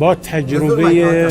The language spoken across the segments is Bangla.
با تجربه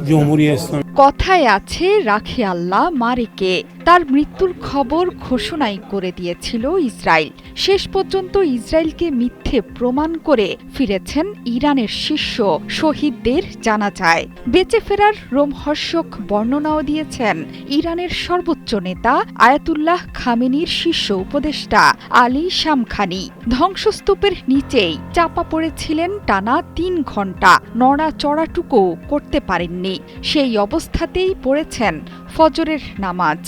جمهوری اسلامی কথায় আছে রাখে আল্লাহ মারে কে। তার মৃত্যুর খবর ঘোষণাই করে দিয়েছিল ইসরায়েল। শেষ পর্যন্ত ইসরায়েলকে মিথ্যে প্রমাণ করে ফিরেছেন ইরানের শীর্ষ শহীদদের জানাজায়। বেঁচে ফেরার রোমহর্ষক বর্ণনাও দিয়েছেন ইরানের সর্বোচ্চ নেতা আয়াতুল্লাহ খামেনির শীর্ষ উপদেষ্টা আলী শামখানি। ধ্বংসস্তূপের নিচেই চাপা পড়েছিলেন টানা ৩ ঘণ্টা, নড়াচড়াটুকু করতে পারেননি। সেই অবস্থাতেই পড়েছেন ফজরের নামাজ।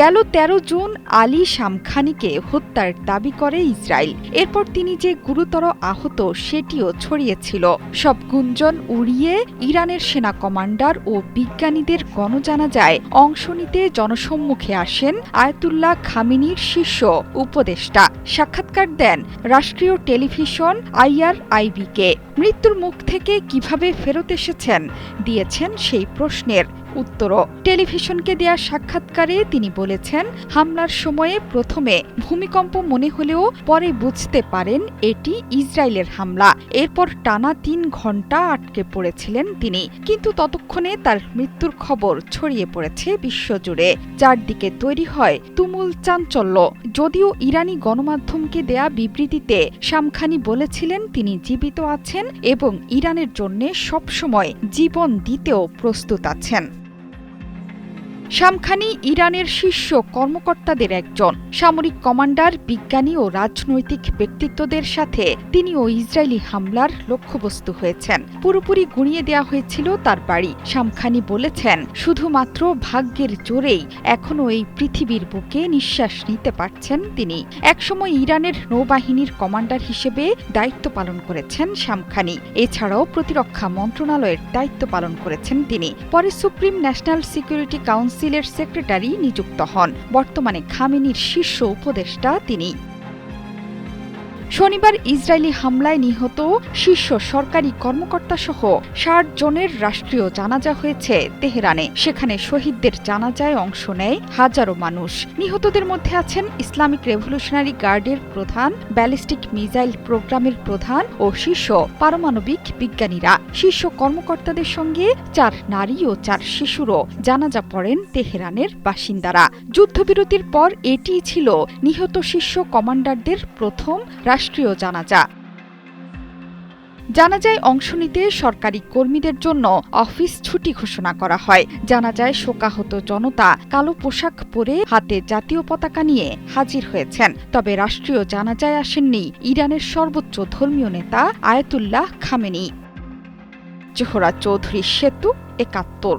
গেল ১৩ জুন আলী শামখানিকে হত্যার দাবি করে ইসরায়েল। এরপর তিনি যে গুরুতর আহত সেটিও ছড়িয়েছিল। সব গুঞ্জন উড়িয়ে ইরানের সেনা কমান্ডার ও বিজ্ঞানীদের গণজানাজায় অংশ নিতে জনসম্মুখে আসেন আয়াতুল্লাহ খামেনির শীর্ষ উপদেষ্টা। সাক্ষাৎকার দেন রাষ্ট্রীয় টেলিভিশন IRIB-কে। মৃত্যুর মুখ থেকে কিভাবে ফেরত এসেছেন দিয়েছেন সেই প্রশ্নের উত্তরও। টেলিভিশনকে দেয়া সাক্ষাৎকারে তিনি বলেছেন, হামলার সময়ে প্রথমে ভূমিকম্প মনে হলেও পরে বুঝতে পারেন এটি ইসরায়েলের হামলা। এরপর টানা ৩ ঘণ্টা আটকে পড়েছিলেন তিনি। কিন্তু ততক্ষণে তার মৃত্যুর খবর ছড়িয়ে পড়েছে বিশ্বজুড়ে। চারদিকে তৈরি হয় তুমুল চাঞ্চল্য। যদিও ইরানি গণমাধ্যমকে দেয়া বিবৃতিতে শামখানি বলেছিলেন তিনি জীবিত আছেন এবং ইরানের জন্য সবসময় জীবন দিতেও প্রস্তুত আছেন। শামখানি ইরানের শীর্ষ কর্মকর্তাদের একজন। সামরিক কমান্ডার, বিজ্ঞানী ও রাজনৈতিক ব্যক্তিত্বদের সাথে তিনিও ইসরায়েলি হামলার লক্ষ্যবস্তু হয়েছেন। পুরোপুরি গুঁড়িয়ে দেওয়া হয়েছিল তার বাড়ি। শামখানি বলেছেন, শুধুমাত্র ভাগ্যের জোরেই এখনও এই পৃথিবীর বুকে নিঃশ্বাস নিতে পারছেন তিনি। একসময় ইরানের নৌবাহিনীর কমান্ডার হিসেবে দায়িত্ব পালন করেছেন শামখানি। এছাড়াও প্রতিরক্ষা মন্ত্রণালয়ের দায়িত্ব পালন করেছেন তিনি। পরে সুপ্রিম ন্যাশনাল সিকিউরিটি কাউন্সিলের সেক্রেটারি নিযুক্ত হন। বর্তমানে খামেনির শীর্ষ উপদেষ্টা তিনি। শনিবার ইসরায়েলি হামলায় নিহত শীর্ষ সরকারি কর্মকর্তা সহ ৬০ জনের রাষ্ট্রীয় জানাজা হয়েছে তেহরানে। সেখানে শহীদদের জানাজায় অংশ নেয় হাজারো মানুষ। নিহতদের মধ্যে আছেন ইসলামিক রেভলিউশনারি গার্ডের প্রধান, ব্যালিস্টিক মিসাইল প্রোগ্রামের প্রধান ও শীর্ষ পারমাণবিক বিজ্ঞানীরা। শীর্ষ কর্মকর্তাদের সঙ্গে ৪ নারী ও ৪ শিশুরও জানাজা পড়েন তেহরানের বাসিন্দারা। যুদ্ধবিরতির পর এটিই ছিল নিহত শীর্ষ কমান্ডারদের প্রথম রাষ্ট্রীয় জানাজা। জানাজায় অংশ নিতে সরকারি কর্মীদের জন্য অফিস ছুটি ঘোষণা করা হয়। জানাজায় শোকাহত জনতা কালো পোশাক পরে হাতে জাতীয় পতাকা নিয়ে হাজির হয়েছেন। তবে রাষ্ট্রীয় জানাজায় আসেননি ইরানের সর্বোচ্চ ধর্মীয় নেতা আয়াতুল্লাহ খামেনি। জোহরা চৌধুরী সেতু, ৭১।